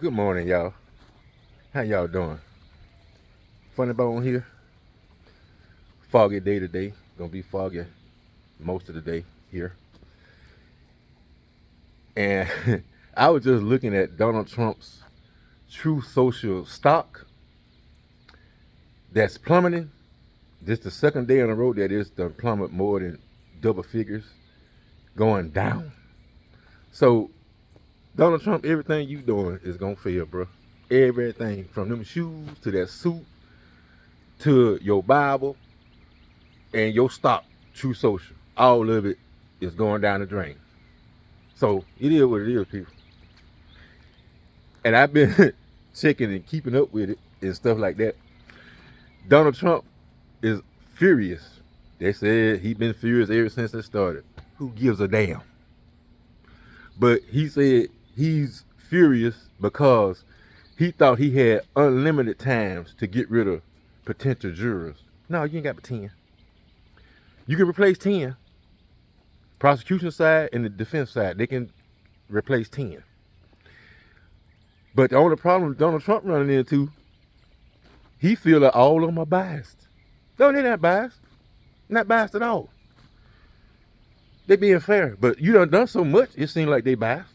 Good morning, y'all. How y'all doing? Funneybone here. Foggy day today. Gonna be foggy most of the day here. And I was just looking at Donald Trump's True Social stock that's plummeting. This is the second day in a row that it's done plummet more than double figures, going down. So Donald Trump, everything you doing is gonna fail, bro. Everything from them shoes to that suit to your Bible and your stock, True Social, all of it is going down the drain. So it is what it is, people. And I've been checking and keeping up with it and stuff like that. Donald Trump is furious. They said he's been furious ever since it started. Who gives a damn? But he said he's furious because he thought he had unlimited times to get rid of potential jurors. No, you ain't got but 10. You can replace 10. Prosecution side and the defense side, they can replace 10. But the only problem Donald Trump running into, he feel that all of them are biased. No, they're not biased. Not biased at all. They being fair. But you done so much, it seemed like they biased.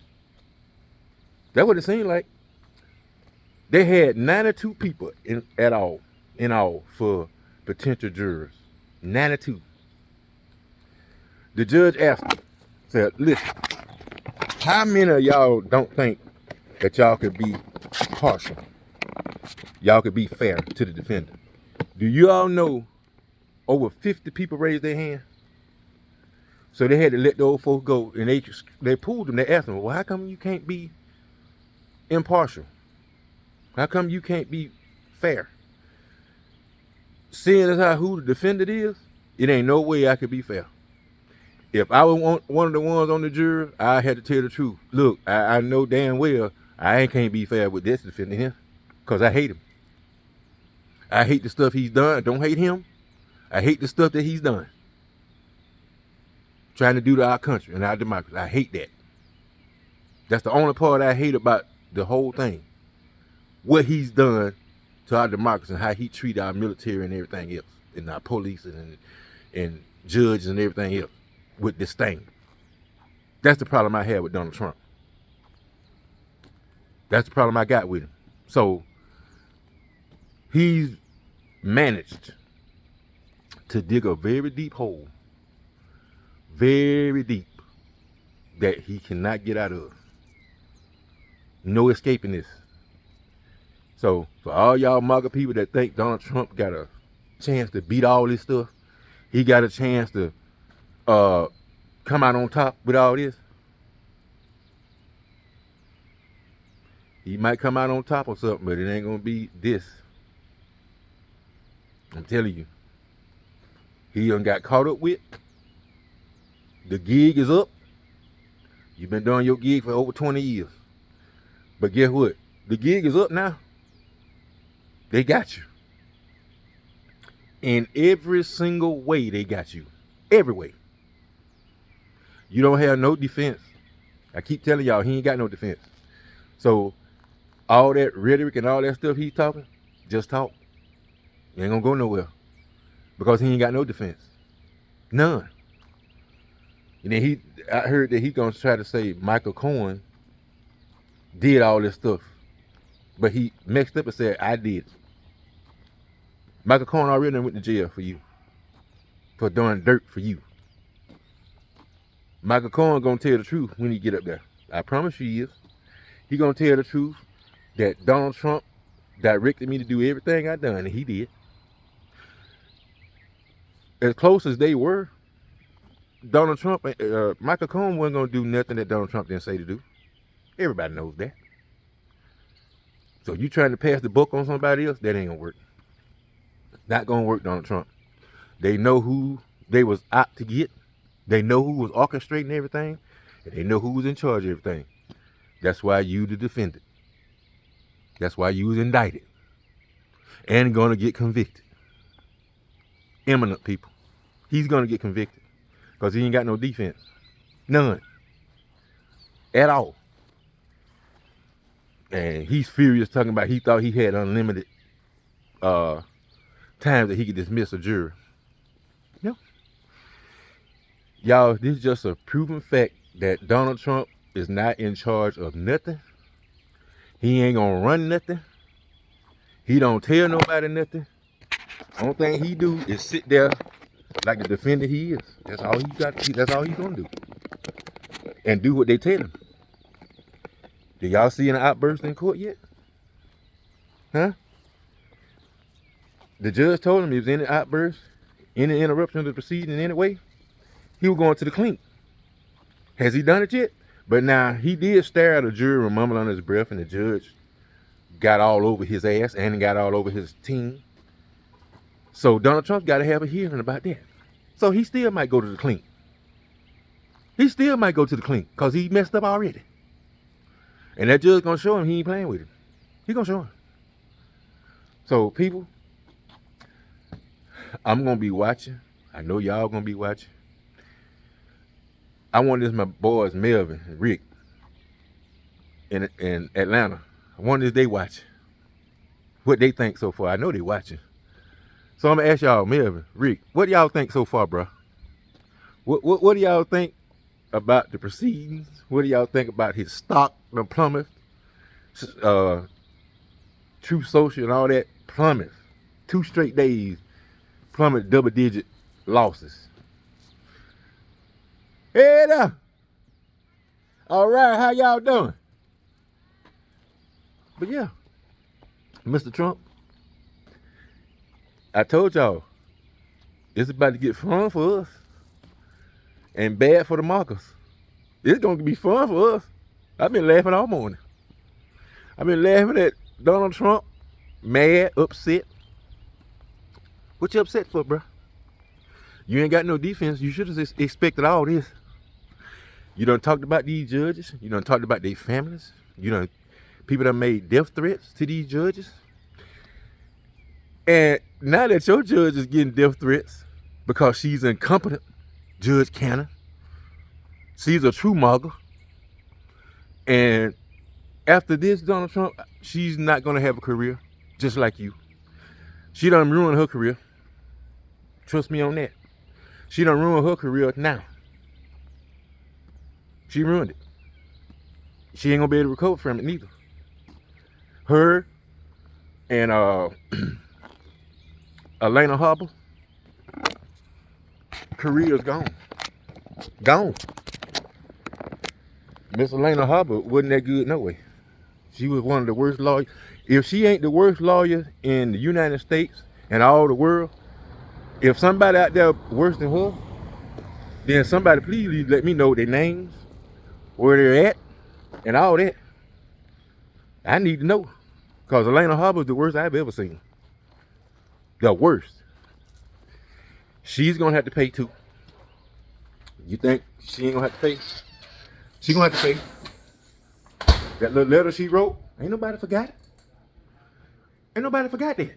That's what it seemed like. They had 92 people in all for potential jurors. 92. The judge asked them, said, listen, how many of y'all don't think that y'all could be partial? Y'all could be fair to the defendant. Do you all know over 50 people raised their hand? So they had to let the old folks go, and they pulled them. They asked them, well, how come you can't be impartial? How come you can't be fair? Seeing as how who the defendant is, it ain't no way I could be fair. If I was one of the ones on the jury, I had to tell the truth. Look, I know damn well I can't be fair with this defendant here, because I hate him. I hate the stuff he's done. I don't hate him. I hate the stuff that he's done. Trying to do to our country and our democracy. I hate that. That's the only part I hate about the whole thing. What he's done to our democracy and how he treat our military and everything else, and our police and judges and everything else with this thing. That's the problem I had with Donald Trump. That's the problem I got with him. So he's managed to dig a very deep hole, very deep, that he cannot get out of. No escaping this. So for all y'all MAGA people that think Donald Trump got a chance to beat all this stuff, he got a chance to come out on top with all this, he might come out on top or something, but it ain't gonna be this. I'm telling you. He done got caught up with. The gig is up. You've been doing your gig for over 20 years. But guess what? The gig is up now. They got you. In every single way, they got you. Every way. You don't have no defense. I keep telling y'all, he ain't got no defense. So, all that rhetoric and all that stuff he's talking, just talk. You ain't gonna go nowhere. Because he ain't got no defense. None. And then I heard that he gonna try to say Michael Cohen did all this stuff. But he mixed up and said, I did. Michael Cohen already went to jail for you. For doing dirt for you. Michael Cohen gonna tell the truth when he get up there. I promise you he is. He gonna tell the truth that Donald Trump directed me to do everything I done, and he did. As close as they were, Donald Trump, Michael Cohen wasn't gonna do nothing that Donald Trump didn't say to do. Everybody knows that. So you trying to pass the buck on somebody else, that ain't gonna work. Not gonna work, Donald Trump. They know who they was out to get. They know who was orchestrating everything, and they know who was in charge of everything. That's why you the defendant. That's why you was indicted. And gonna get convicted. Eminent people. He's gonna get convicted. Because he ain't got no defense. None. At all. And he's furious, talking about he thought he had unlimited times that he could dismiss a jury. Yeah. Y'all, this is just a proven fact that Donald Trump is not in charge of nothing. He ain't gonna run nothing. He don't tell nobody nothing. Only thing he do is sit there like the defender he is. That's all he got. That's all he's gonna do. And do what they tell him. Did y'all see an outburst in court yet? Huh? The judge told him if there's any outburst, any interruption of the proceeding in any way, he was going to the clink. Has he done it yet? But now he did stare at a jury and mumble under his breath, and the judge got all over his ass and got all over his team. So Donald Trump's got to have a hearing about that. So he still might go to the clink. He still might go to the clink because he messed up already. And that judge gonna show him he ain't playing with him. He gonna show him. So people, I'm gonna be watching. I know y'all gonna be watching. I want this my boys Melvin and Rick in Atlanta. I want this they watching. What they think so far. I know they watching. So I'm gonna ask y'all, Melvin, Rick, what do y'all think so far, bro? What do y'all think about the proceedings? What do y'all think about his stock, the plummet, True Social and all that plummet? 2 straight days, plummet double-digit losses. Hey there. All right, how y'all doing? But yeah, Mr. Trump, I told y'all, it's about to get fun for us and bad for the markers. It's going to be fun for us. I've been laughing all morning. I've been laughing at Donald Trump, mad, upset. What you upset for, bro? You ain't got no defense. You should have expected all this. You done talked about these judges. You done talked about their families. You done, people done made death threats to these judges. And now that your judge is getting death threats because she's incompetent, Judge Cannon, she's a true mugger. And after this, Donald Trump, she's not going to have a career just like you. She done ruined her career. Trust me on that. She done ruined her career now. She ruined it. She ain't going to be able to recover from it neither. Her and Elena Harbor, career's gone. Gone. Miss Elena Harbor wasn't that good no way. She was one of the worst lawyers. If she ain't the worst lawyer in the United States and all the world, if somebody out there worse than her, then somebody please let me know their names, where they're at, and all that. I need to know. Because Elena Harbor is the worst I've ever seen. The worst. She's going to have to pay too. You think she ain't going to have to pay? She going to have to pay. That little letter she wrote, ain't nobody forgot it. Ain't nobody forgot that.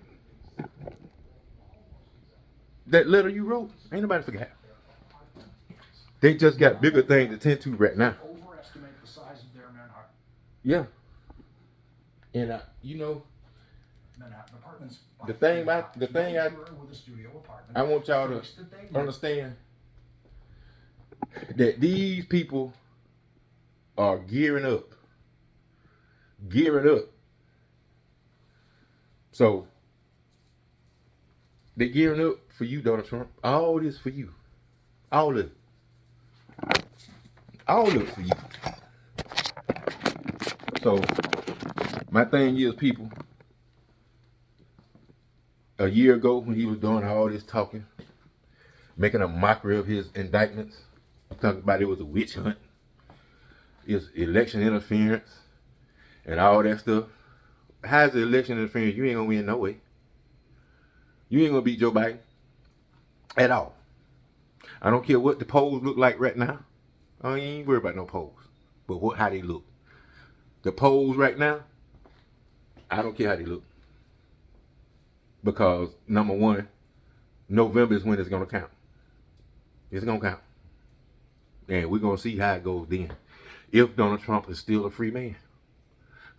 That letter you wrote, ain't nobody forgot. They just got bigger things to tend to right now. Overestimate the size of their Manhattan. Yeah. And you know, Manhattan apartments. the thing I want y'all to understand that these people are gearing up. Gearing up. So they're gearing up for you, Donald Trump. All this for you. All of it. All of it for you. So my thing is, people, a year ago when he was doing all this talking, making a mockery of his indictments, talking about it was a witch hunt, it's election interference, and all that stuff. How's the election interference? You ain't gonna win no way. You ain't gonna beat Joe Biden at all. I don't care what the polls look like right now. I ain't worried about no polls, but how they look. The polls right now, I don't care how they look. Because number one, November is when it's gonna count. It's gonna count. And we're gonna see how it goes then. If Donald Trump is still a free man.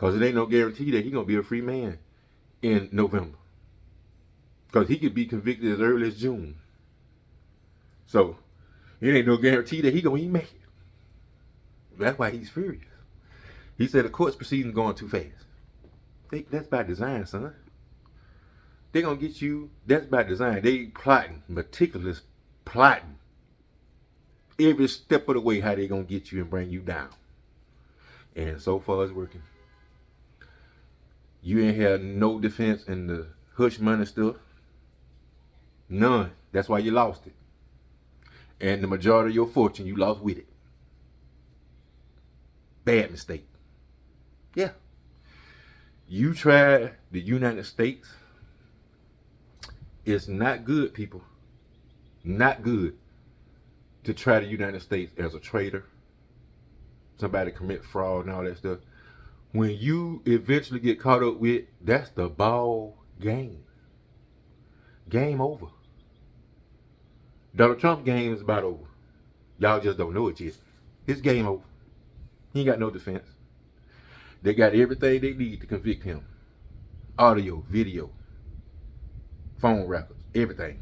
Because it ain't no guarantee that he's going to be a free man in November. Because he could be convicted as early as June. So, it ain't no guarantee that he's going to make it. That's why he's furious. He said the court's proceedings going too fast. That's by design, son. They're going to get you. That's by design. They plotting, meticulous plotting. Every step of the way how they going to get you and bring you down. And so far it's working. You ain't had no defense in the hush money stuff. None. That's why you lost it. And the majority of your fortune you lost with it. Bad mistake. Yeah. You tried the United States. It's not good, people. Not good to try the United States as a traitor. Somebody commit fraud and all that stuff. When you eventually get caught up with, that's the ball game. Game over. Donald Trump's game is about over. Y'all just don't know it yet. His game over. He ain't got no defense. They got everything they need to convict him. Audio, video, phone records, everything.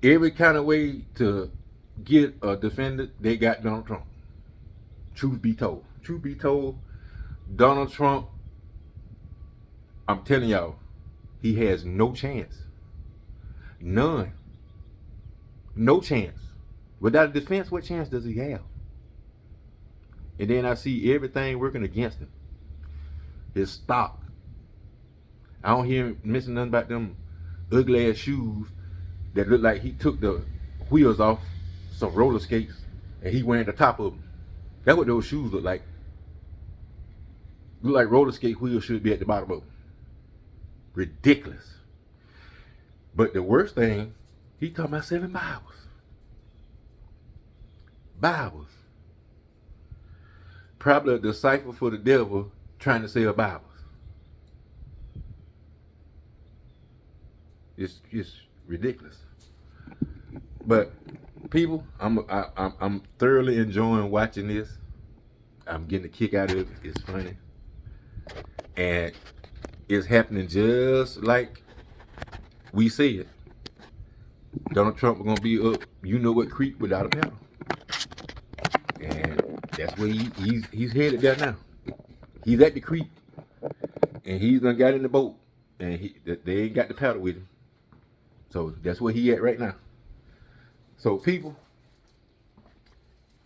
Every kind of way to get a defendant, they got Donald Trump. Truth be told. Truth be told, Donald Trump, I'm telling y'all, he has no chance. None. No chance. Without a defense, what chance does he have? And then I see everything working against him. His stock. I don't hear him mention nothing about them ugly ass shoes that look like he took the wheels off some roller skates and he wearing the top of them. That's what those shoes look like. Look like roller skate wheels should be at the bottom of them. Ridiculous. But the worst thing, he talking about selling Bibles. Bibles. Probably a disciple for the devil trying to sell Bibles. It's ridiculous. But people, I'm thoroughly enjoying watching this. I'm getting a kick out of it. It's funny. And it's happening just like we said. Donald Trump is going to be up, you know what creek without a paddle. And that's where he's headed there now. He's at the creek. And he's done got in the boat. And they ain't got the paddle with him. So that's where he at right now. So people,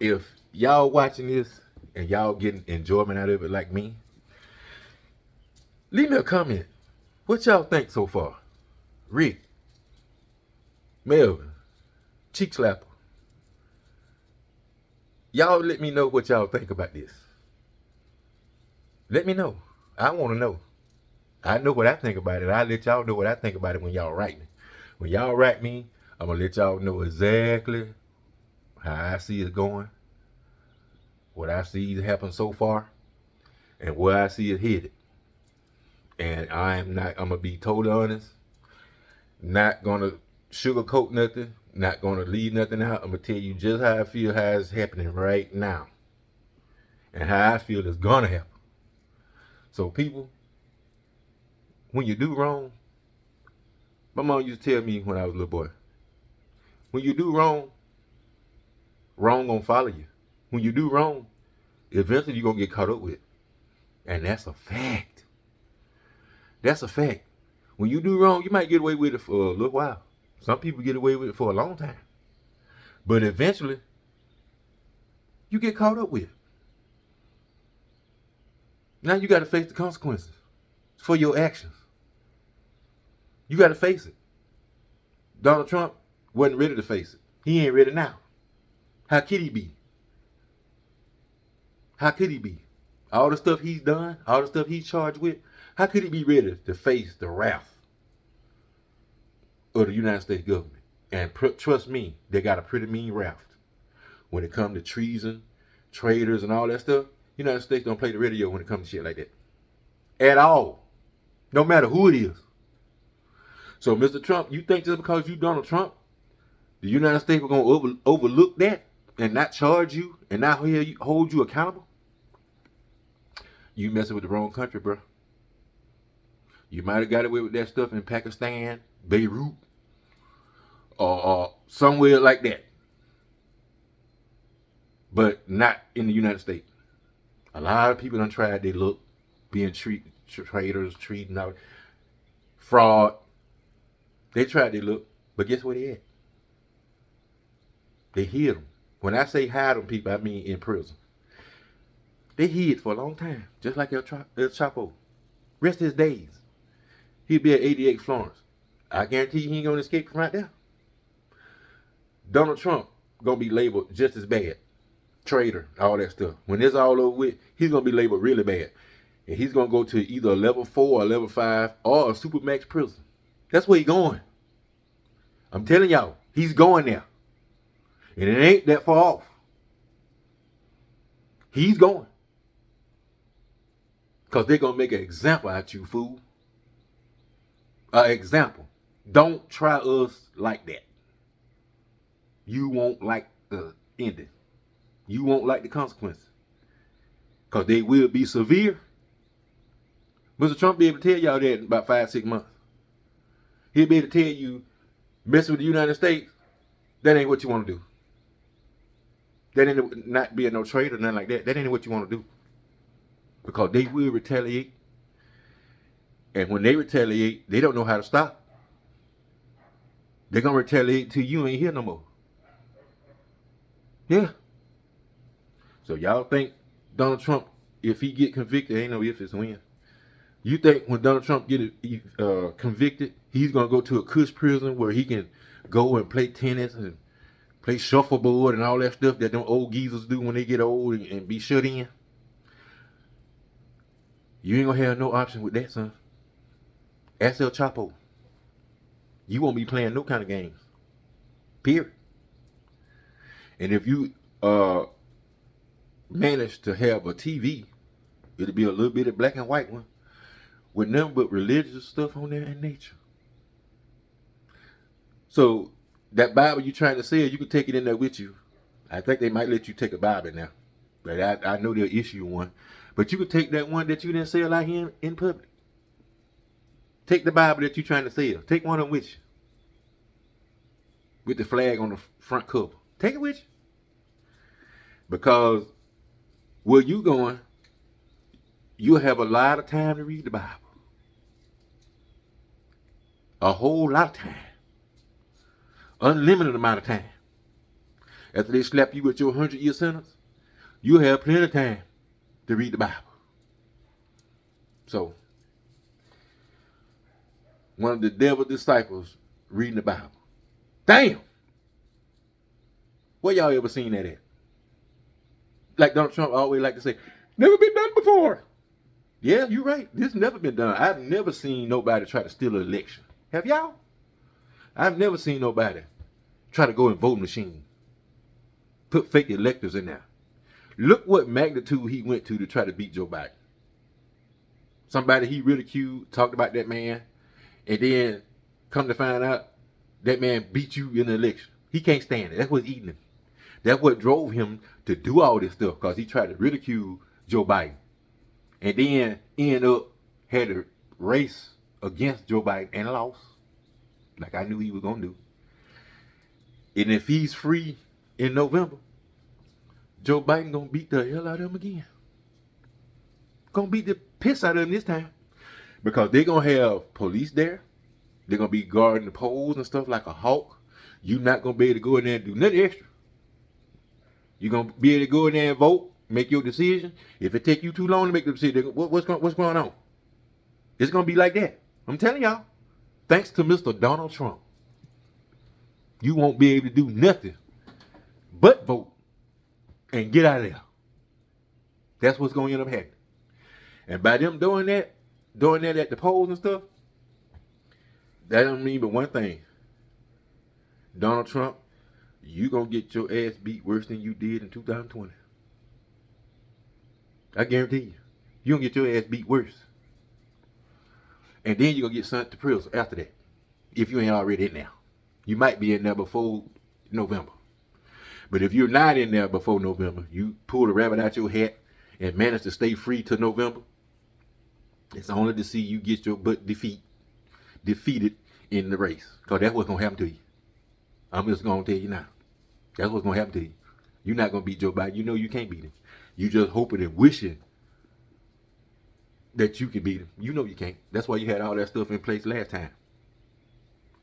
if y'all watching this and y'all getting enjoyment out of it like me, leave me a comment. What y'all think so far? Rick, Melvin, Cheek Slapper. Y'all let me know what y'all think about this. Let me know. I want to know. I know what I think about it. I'll let y'all know what I think about it when y'all write me. When y'all write me, I'm going to let y'all know exactly how I see it going, what I see happen so far, and where I see it headed. And I'm going to be totally honest, not going to sugarcoat nothing, not going to leave nothing out. I'm going to tell you just how I feel, how it's happening right now, and how I feel it's going to happen. So people, when you do wrong, my mom used to tell me when I was a little boy, when you do wrong, wrong gonna follow you. When you do wrong, eventually you're gonna get caught up with it. And that's a fact. That's a fact. When you do wrong, you might get away with it for a little while. Some people get away with it for a long time. But eventually, you get caught up with it. Now you gotta face the consequences for your actions. You got to face it. Donald Trump wasn't ready to face it. He ain't ready now. How could he be? How could he be? All the stuff he's done, all the stuff he's charged with, how could he be ready to face the wrath of the United States government? And trust me, they got a pretty mean wrath. When it comes to treason, traitors, and all that stuff, the United States don't play the radio when it comes to shit like that. At all. No matter who it is. So, Mr. Trump, you think just because you Donald Trump, the United States are going to overlook that and not charge you and not hold you accountable? you messing with the wrong country, bro. You might have got away with that stuff in Pakistan, Beirut, or somewhere like that, but not in the United States. A lot of people done tried their look, being traders, treating out fraud. They tried their look, but guess where they at? They hid them. When I say hide them, people, I mean in prison. They hid for a long time, just like El Chapo. Rest of his days, he'll be at 88 Florence. I guarantee you he ain't gonna escape from right there. Donald Trump gonna be labeled just as bad. Traitor, all that stuff. When it's all over with, he's gonna be labeled really bad. And he's gonna go to either a level 4 or level 5 or a supermax prison. That's where he's going. I'm telling y'all, he's going there. And it ain't that far off. He's going. Because they're going to make an example out you, fool. An example. Don't try us like that. You won't like the ending. You won't like the consequences. Because they will be severe. Mr. Trump be able to tell y'all that in about 5-6 months. He'll be able to tell you, messing with the United States, that ain't what you want to do. That ain't not being no traitor or nothing like that. That ain't what you want to do. Because they will retaliate. And when they retaliate, they don't know how to stop. They're going to retaliate till you ain't here no more. Yeah. So y'all think Donald Trump, if he get convicted, ain't no if, it's when. You think when Donald Trump get convicted, he's going to go to a cush prison where he can go and play tennis and play shuffleboard and all that stuff that them old geezers do when they get old and be shut in? You ain't gonna have no option with that, son. Ask El Chapo. You won't be playing no kind of games. Period. And if you manage to have a TV, it'll be a little bit of black and white one with nothing but religious stuff on there and nature. So that Bible you trying to sell, you can take it in there with you. I think they might let you take a Bible now, but I know they'll issue one. But you could take that one that you didn't sell out here in public. Take the Bible that you're trying to sell. Take one of them with you. With the flag on the front cover. Take it with you. Because where you going, you'll have a lot of time to read the Bible. A whole lot of time. Unlimited amount of time. After they slap you with your 100-year sentence, you'll have plenty of time to read the Bible. So, one of the devil's disciples reading the Bible. Damn! Where y'all ever seen that at? Like Donald Trump always like to say, never been done before. Yeah, you're right. This never been done. I've never seen nobody try to steal an election. Have y'all? I've never seen nobody try to go in voting machine. Put fake electors in there. Look what magnitude he went to try to beat Joe Biden. Somebody he ridiculed, talked about that man, and then come to find out that man beat you in the election. He can't stand it. That's what's eating him. That's what drove him to do all this stuff, because he tried to ridicule Joe Biden. And then end up had a race against Joe Biden and lost. Like I knew he was going to do. And if he's free in November, Joe Biden going to beat the hell out of him again. Going to beat the piss out of him this time. Because they're going to have police there. They're going to be guarding the polls and stuff like a hawk. You're not going to be able to go in there and do nothing extra. You're going to be able to go in there and vote, make your decision. If it take you too long to make the decision, what's going on? It's going to be like that. I'm telling y'all. Thanks to Mr. Donald Trump. You won't be able to do nothing but vote and get out of there. That's what's going to end up happening. And by them doing that at the polls and stuff, that don't mean but one thing. Donald Trump, you going to get your ass beat worse than you did in 2020. I guarantee you. You're going to get your ass beat worse. And then you're going to get sent to prison after that. If you ain't already in there. You might be in there before November. But if you're not in there before November, you pull the rabbit out your hat and manage to stay free to November, it's only to see you get your butt defeated in the race. Because that's what's going to happen to you. I'm just going to tell you now. That's what's going to happen to you. You're not going to beat Joe Biden. You know you can't beat him. You just hoping and wishing that you can beat him. You know you can't. That's why you had all that stuff in place last time.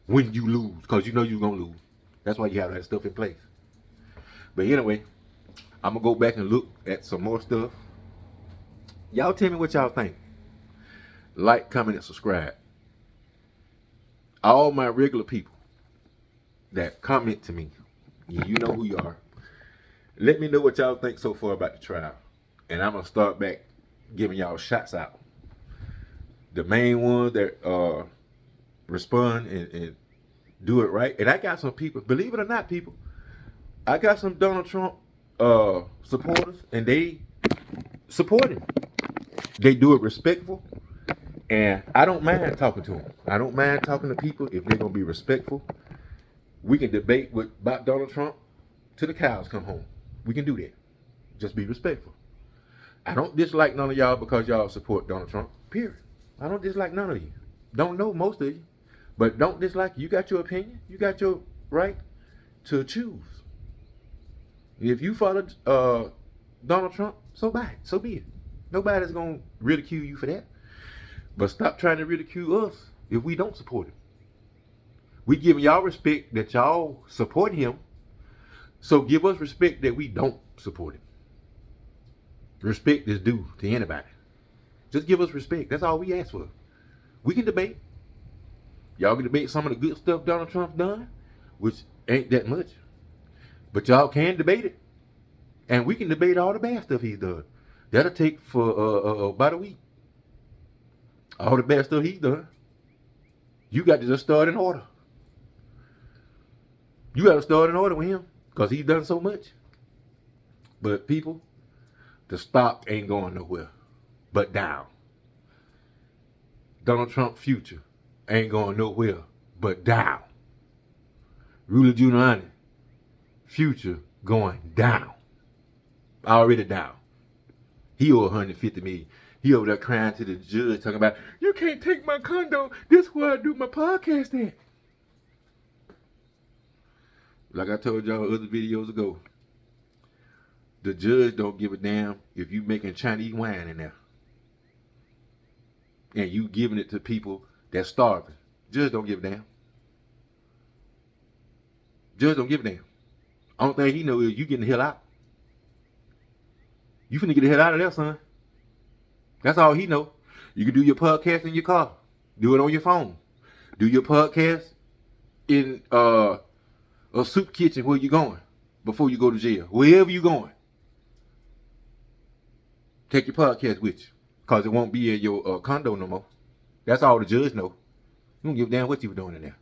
When you lose, because you know you're going to lose. That's why you have that stuff in place. But anyway, I'm going to go back and look at some more stuff. Y'all tell me what y'all think. Like, comment, and subscribe. All my regular people that comment to me, you know who you are. Let me know what y'all think so far about the trial. And I'm going to start back giving y'all shots out. The main ones that respond and do it right. And I got some people, believe it or not, people, I got some Donald Trump supporters, and they support him. They do it respectful. And I don't mind talking to them. I don't mind talking to people if they're going to be respectful. We can debate about Donald Trump till the cows come home. We can do that. Just be respectful. I don't dislike none of y'all because y'all support Donald Trump, period. I don't dislike none of you. Don't know most of you. But don't dislike you. You got your opinion. You got your right to choose. If you follow Donald Trump, so be it. Nobody's going to ridicule you for that. But stop trying to ridicule us if we don't support him. We giving y'all respect that y'all support him. So give us respect that we don't support him. Respect is due to anybody. Just give us respect. That's all we ask for. We can debate. Y'all can debate some of the good stuff Donald Trump's done, which ain't that much. But y'all can debate it. And we can debate all the bad stuff he's done. That'll take for about a week. All the bad stuff he's done. You got to just start in order. You got to start in order with him because he's done so much. But people, the stock ain't going nowhere but down. Donald Trump's future ain't going nowhere but down. Rudy Giuliani, future going down. Already down. He owe 150 million. He over there crying to the judge talking about, you can't take my condo. This is where I do my podcast at. Like I told y'all other videos ago, the judge don't give a damn if you making Chinese wine in there. And you giving it to people that's starving. Judge don't give a damn. Judge don't give a damn. Only thing he know is you getting the hell out. You finna get the hell out of there, son. That's all he know. You can do your podcast in your car. Do it on your phone. Do your podcast in a soup kitchen where you going before you go to jail. Wherever you going. Take your podcast with you. Because it won't be in your condo no more. That's all the judge know. You don't give a damn what you were doing in there.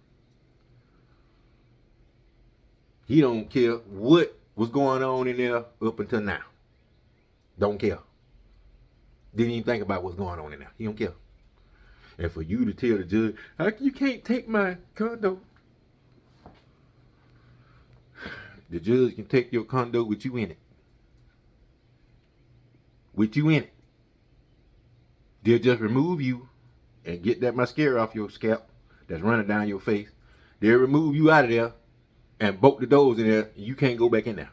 He don't care what was going on in there up until now. Don't care. Didn't even think about what's going on in there. He don't care. And for you to tell the judge, you can't take my condo. The judge can take your condo with you in it. With you in it. They'll just remove you and get that mascara off your scalp that's running down your face. They'll remove you out of there and bolt the doors in there, and you can't go back in there.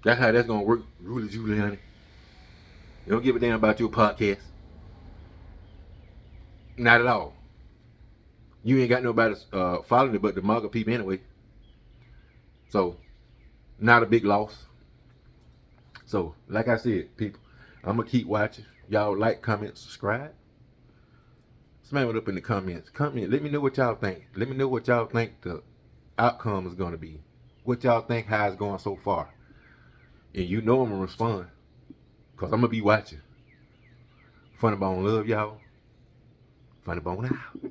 That's how that's going to work, Rudy Giuliani. They don't give a damn about your podcast. Not at all. You ain't got nobody following it but the MAGA people anyway. So, not a big loss. So, like I said, people, I'm going to keep watching. Y'all like, comment, subscribe. Smash it up in the comments. Comment. Let me know what y'all think. Let me know what y'all think the outcome is going to be. What y'all think how it's going so far. And you know I'm going to respond. Because I'm going to be watching. Funneybone love y'all. Funneybone out.